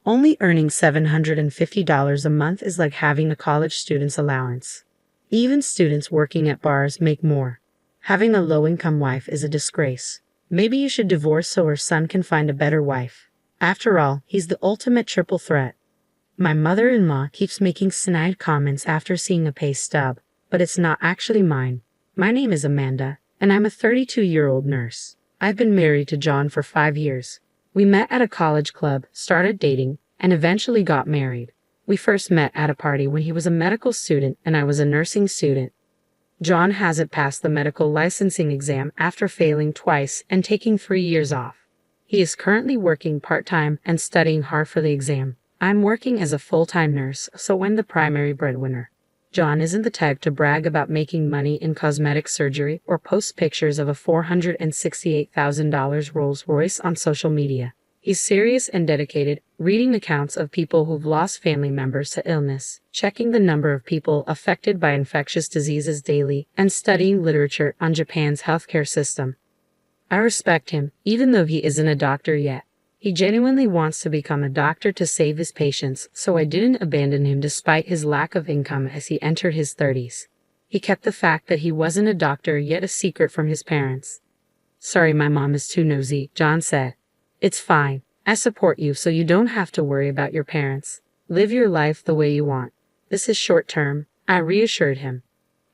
Only earning $750 a month is like having a college student's allowance. Even students working at bars make more. Having a low-income wife is a disgrace. Maybe you should divorce so her son can find a better wife. After all, he's the ultimate triple threat. My mother-in-law keeps making snide comments after seeing a pay stub, but it's not actually mine. My name is Amanda, and I'm a 32-year-old nurse. I've been married to John for 5 years. We met at a college club, started dating, and eventually got married. We first met at a party when he was a medical student and I was a nursing student. John hasn't passed the medical licensing exam after failing twice and taking 3 years off. He is currently working part-time and studying hard for the exam. I'm working as a full-time nurse, so I'm the primary breadwinner. John isn't the type to brag about making money in cosmetic surgery or post pictures of a $468,000 Rolls-Royce on social media. He's serious and dedicated, reading accounts of people who've lost family members to illness, checking the number of people affected by infectious diseases daily, and studying literature on Japan's healthcare system. I respect him, even though he isn't a doctor yet. He genuinely wants to become a doctor to save his patients, so I didn't abandon him despite his lack of income as he entered his 30s. He kept the fact that he wasn't a doctor yet a secret from his parents. "Sorry, my mom is too nosy," John said. "It's fine. I support you so you don't have to worry about your parents. Live your life the way you want. This is short term," I reassured him.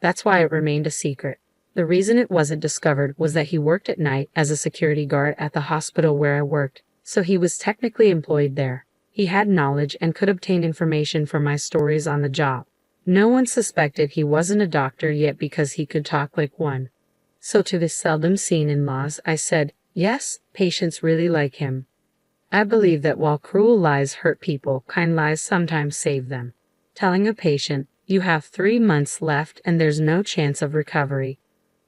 That's why it remained a secret. The reason it wasn't discovered was that he worked at night as a security guard at the hospital where I worked, so he was technically employed there. He had knowledge and could obtain information from my stories on the job. No one suspected he wasn't a doctor yet because he could talk like one. So to the seldom seen in-laws, I said, yes, patients really like him. I believe that while cruel lies hurt people, kind lies sometimes save them. Telling a patient, "You have 3 months left and there's no chance of recovery,"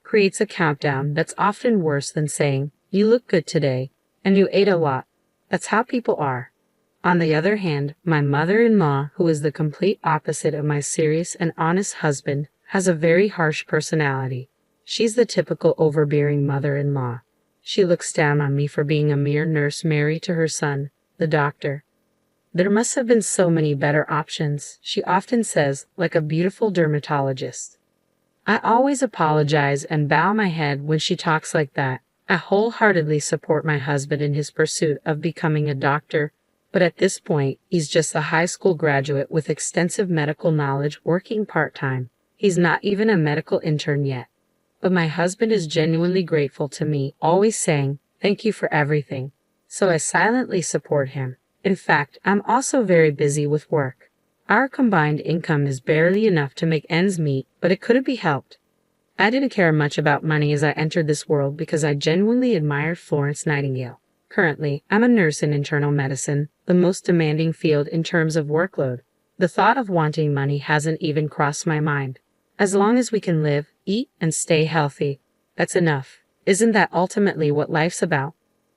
creates a countdown that's often worse than saying, "You look good today, and you ate a lot." That's how people are. On the other hand, my mother-in-law, who is the complete opposite of my serious and honest husband, has a very harsh personality. She's the typical overbearing mother-in-law. She looks down on me for being a mere nurse married to her son, the doctor. "There must have been so many better options," she often says, like a beautiful dermatologist. I always apologize and bow my head when she talks like that. I wholeheartedly support my husband in his pursuit of becoming a doctor, but at this point, he's just a high school graduate with extensive medical knowledge working part-time. He's not even a medical intern yet. But my husband is genuinely grateful to me, always saying, "Thank you for everything." So I silently support him. In fact, I'm also very busy with work. Our combined income is barely enough to make ends meet, but it couldn't be helped. I didn't care much about money as I entered this world because I genuinely admired Florence Nightingale. Currently, I'm a nurse in internal medicine, the most demanding field in terms of workload. The thought of wanting money hasn't even crossed my mind. As long as we can live, eat, and stay healthy, that's enough. Isn't that ultimately what life's about?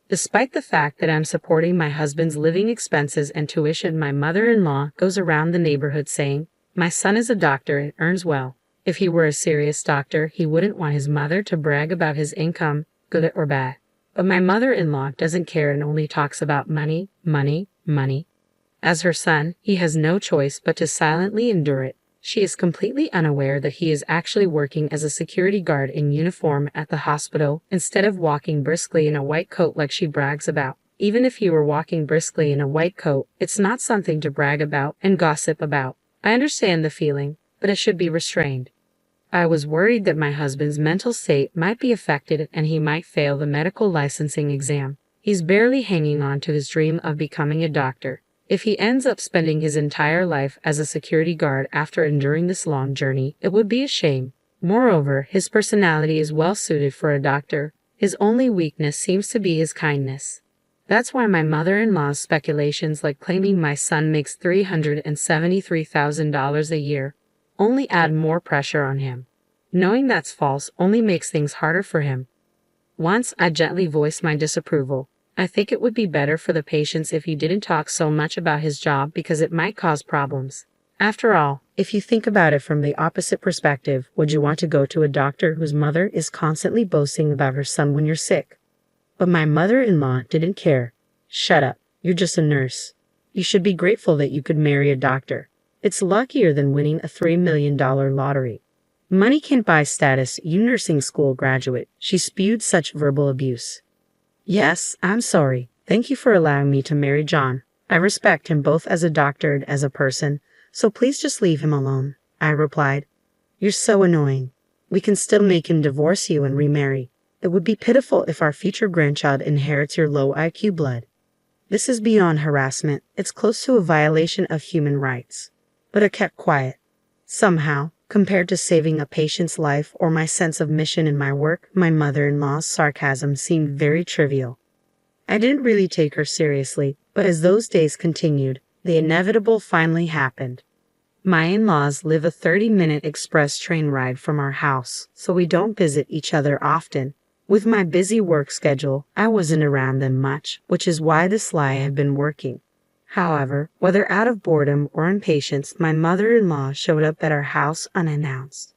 Despite the fact that I'm supporting my husband's living expenses and tuition, my mother-in-law goes around the neighborhood saying, "My son is a doctor and earns well." If he were a serious doctor, he wouldn't want his mother to brag about his income, good or bad. But my mother-in-law doesn't care and only talks about money, money, money. As her son, he has no choice but to silently endure it. She is completely unaware that he is actually working as a security guard in uniform at the hospital instead of walking briskly in a white coat like she brags about. Even if he were walking briskly in a white coat, it's not something to brag about and gossip about. I understand the feeling, but it should be restrained. I was worried that my husband's mental state might be affected and he might fail the medical licensing exam. He's barely hanging on to his dream of becoming a doctor. If he ends up spending his entire life as a security guard after enduring this long journey, it would be a shame. Moreover, his personality is well suited for a doctor. His only weakness seems to be his kindness. That's why my mother-in-law's speculations like claiming my son makes $373,000 a year only add more pressure on him. Knowing that's false only makes things harder for him. Once I gently voiced my disapproval. I think it would be better for the patients if he didn't talk so much about his job because it might cause problems. After all, if you think about it from the opposite perspective, would you want to go to a doctor whose mother is constantly boasting about her son when you're sick? But my mother-in-law didn't care. "Shut up. You're just a nurse. You should be grateful that you could marry a doctor. It's luckier than winning a $3 million lottery. Money can't buy status, you nursing school graduate. She spewed such verbal abuse. Yes, I'm sorry. Thank you for allowing me to marry John. I respect him both as a doctor and as a person, so please just leave him alone, I replied. You're so annoying. We can still make him divorce you and remarry. It would be pitiful if our future grandchild inherits your low IQ blood. This is beyond harassment. It's close to a violation of human rights. But I kept quiet. Somehow, compared to saving a patient's life or my sense of mission in my work, my mother-in-law's sarcasm seemed very trivial. I didn't really take her seriously, but as those days continued, the inevitable finally happened. My in-laws live a 30-minute express train ride from our house, so we don't visit each other often. With my busy work schedule, I wasn't around them much, which is why this lie had been working. However, whether out of boredom or impatience, my mother-in-law showed up at our house unannounced.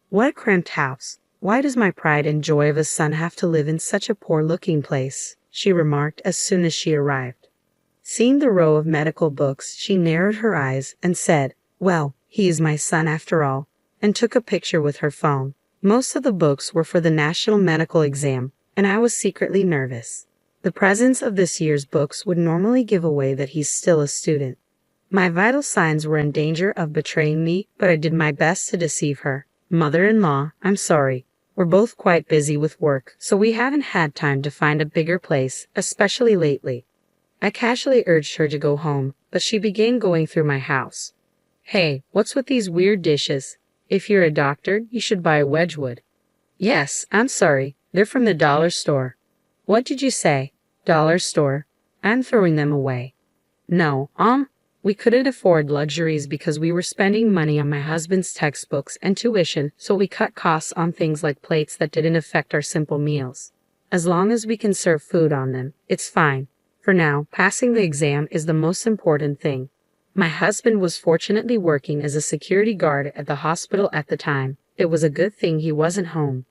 What a cramped house. Why does my pride and joy of a son have to live in such a poor-looking place? She remarked as soon as she arrived. Seeing the row of medical books, she narrowed her eyes and said, "Well, he is my son after all," and took a picture with her phone. Most of the books were for the national medical exam, and I was secretly nervous. The presence of this year's books would normally give away that he's still a student. My vital signs were in danger of betraying me, but I did my best to deceive her. Mother-in-law, I'm sorry. We're both quite busy with work, so we haven't had time to find a bigger place, especially lately. I casually urged her to go home, but she began going through my house. Hey, what's with these weird dishes? If you're a doctor, you should buy Wedgwood. Yes, I'm sorry. They're from the dollar store. What did you say? Dollar store? I'm throwing them away. No, we couldn't afford luxuries because we were spending money on my husband's textbooks and tuition, so we cut costs on things like plates that didn't affect our simple meals. As long as we can serve food on them, it's fine. For now, passing the exam is the most important thing. My husband was fortunately working as a security guard at the hospital at the time. It was a good thing he wasn't home.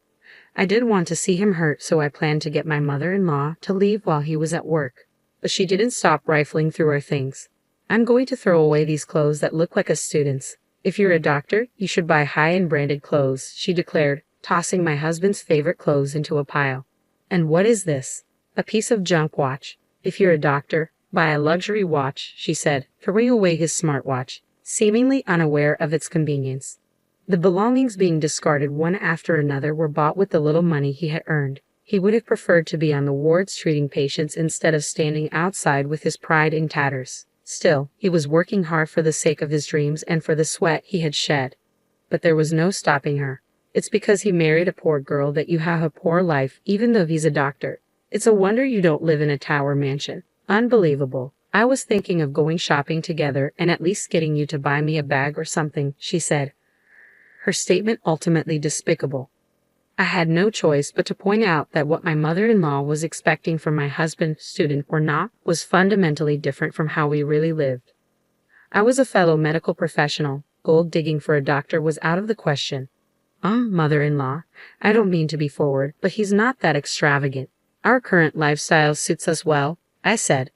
I didn't want to see him hurt, so I planned to get my mother-in-law to leave while he was at work. But she didn't stop rifling through our things. I'm going to throw away these clothes that look like a student's. If you're a doctor, you should buy high-end branded clothes, she declared, tossing my husband's favorite clothes into a pile. And what is this? A piece of junk watch. If you're a doctor, buy a luxury watch, she said, throwing away his smartwatch, seemingly unaware of its convenience. The belongings being discarded one after another were bought with the little money he had earned. He would have preferred to be on the wards treating patients instead of standing outside with his pride in tatters. Still, he was working hard for the sake of his dreams and for the sweat he had shed. But there was no stopping her. It's because he married a poor girl that you have a poor life, even though he's a doctor. It's a wonder you don't live in a tower mansion. Unbelievable. I was thinking of going shopping together and at least getting you to buy me a bag or something, she said. Her statement ultimately despicable. I had no choice but to point out that what my mother-in-law was expecting from my husband, student or not, was fundamentally different from how we really lived. I was a fellow medical professional. Gold digging for a doctor was out of the question. Mother-in-law, I don't mean to be forward, but he's not that extravagant. Our current lifestyle suits us well, I said.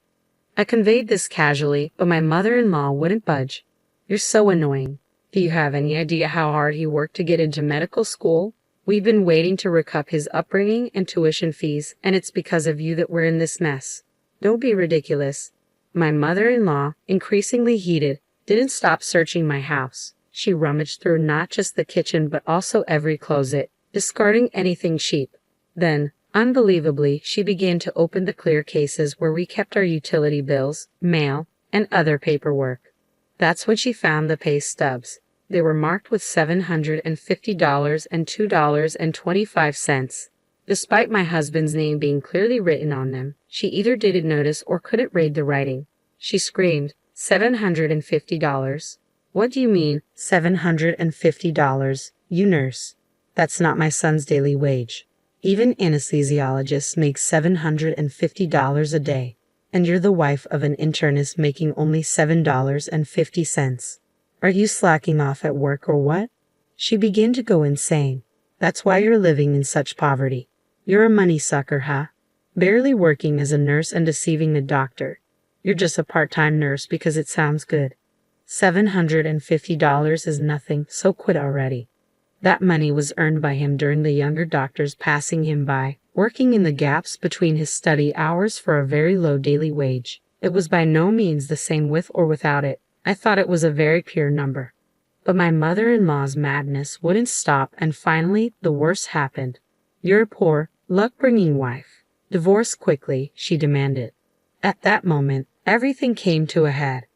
I conveyed this casually, but my mother-in-law wouldn't budge. You're so annoying. Do you have any idea how hard he worked to get into medical school? We've been waiting to recoup his upbringing and tuition fees, and it's because of you that we're in this mess. Don't be ridiculous. My mother-in-law, increasingly heated, didn't stop searching my house. She rummaged through not just the kitchen but also every closet, discarding anything cheap. Then, unbelievably, she began to open the clear cases where we kept our utility bills, mail, and other paperwork. That's when she found the pay stubs. They were marked with $750 and $2.25. Despite my husband's name being clearly written on them, she either didn't notice or couldn't read the writing. She screamed, $750? What do you mean, $750? You nurse. That's not my son's daily wage. Even anesthesiologists make $750 a day. And you're the wife of an internist making only $7.50. Are you slacking off at work or what? She began to go insane. That's why you're living in such poverty. You're a money sucker, huh? Barely working as a nurse and deceiving the doctor. You're just a part-time nurse because it sounds good. $750 is nothing, so quit already. That money was earned by him during the younger doctors passing him by, working in the gaps between his study hours for a very low daily wage. It was by no means the same with or without it. I thought it was a very pure number. But my mother-in-law's madness wouldn't stop, and finally the worst happened. You're a poor, luck-bringing wife. Divorce quickly, she demanded. At that moment, everything came to a head.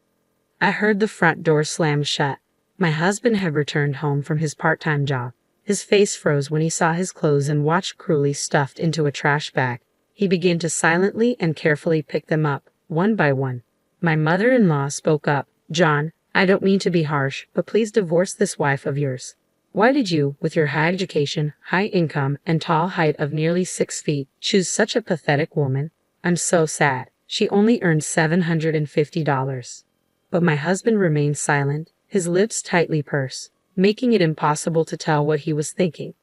I heard the front door slam shut. My husband had returned home from his part-time job. His face froze when he saw his clothes and watched cruelly stuffed into a trash bag. He began to silently and carefully pick them up, one by one. My mother-in-law spoke up. John, I don't mean to be harsh, but please divorce this wife of yours. Why did you, with your high education, high income, and tall height of nearly 6 feet, choose such a pathetic woman? I'm so sad. She only earned $750. But my husband remained silent, his lips tightly pursed, making it impossible to tell what he was thinking.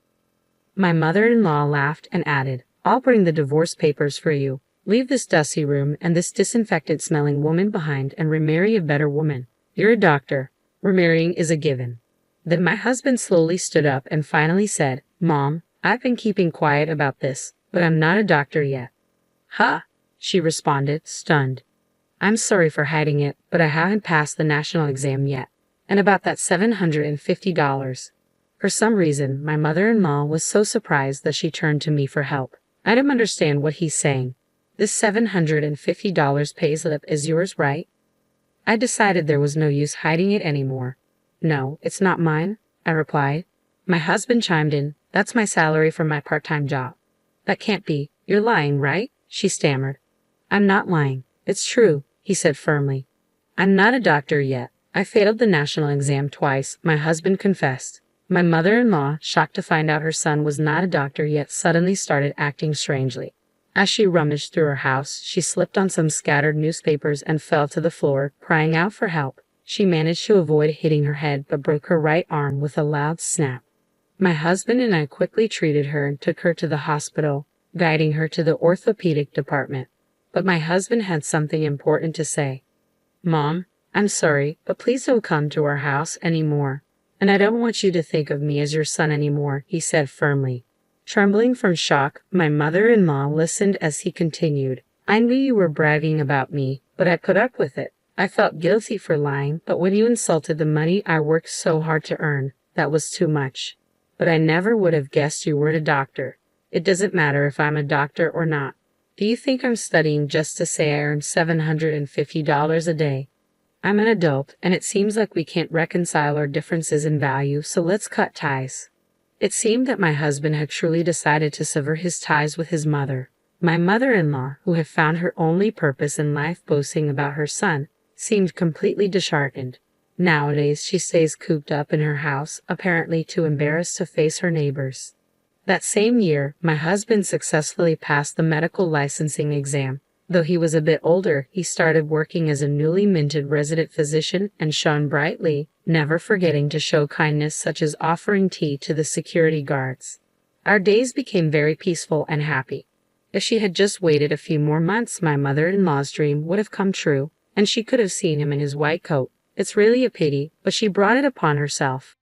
My mother-in-law laughed and added, I'll bring the divorce papers for you. Leave this dusty room and this disinfectant-smelling woman behind and remarry a better woman. You're a doctor. Remarrying is a given. Then my husband slowly stood up and finally said, Mom, I've been keeping quiet about this, but I'm not a doctor yet. Huh? She responded, stunned. I'm sorry for hiding it, but I haven't passed the national exam yet. And about that $750. For some reason, my mother-in-law was so surprised that she turned to me for help. I don't understand what he's saying. This $750 pay slip is yours, right? I decided there was no use hiding it anymore. No, it's not mine, I replied. My husband chimed in, that's my salary from my part-time job. That can't be. You're lying, right? She stammered. I'm not lying. It's true, he said firmly. I'm not a doctor yet. I failed the national exam twice, my husband confessed. My mother-in-law, shocked to find out her son was not a doctor yet, suddenly started acting strangely. As she rummaged through her house, she slipped on some scattered newspapers and fell to the floor, crying out for help. She managed to avoid hitting her head but broke her right arm with a loud snap. My husband and I quickly treated her and took her to the hospital, guiding her to the orthopedic department. But my husband had something important to say. Mom, I'm sorry, but please don't come to our house anymore. And I don't want you to think of me as your son anymore, he said firmly. Trembling from shock, my mother-in-law listened as he continued. I knew you were bragging about me, but I put up with it. I felt guilty for lying, but when you insulted the money I worked so hard to earn, that was too much. But I never would have guessed you were a doctor. It doesn't matter if I'm a doctor or not. Do you think I'm studying just to say I earn $750 a day? I'm an adult, and it seems like we can't reconcile our differences in value, so let's cut ties. It seemed that my husband had truly decided to sever his ties with his mother. My mother-in-law, who had found her only purpose in life boasting about her son, seemed completely disheartened. Nowadays, she stays cooped up in her house, apparently too embarrassed to face her neighbors. That same year, my husband successfully passed the medical licensing exam. Though he was a bit older, he started working as a newly minted resident physician and shone brightly, never forgetting to show kindness such as offering tea to the security guards. Our days became very peaceful and happy. If she had just waited a few more months, my mother-in-law's dream would have come true, and she could have seen him in his white coat. It's really a pity, but she brought it upon herself.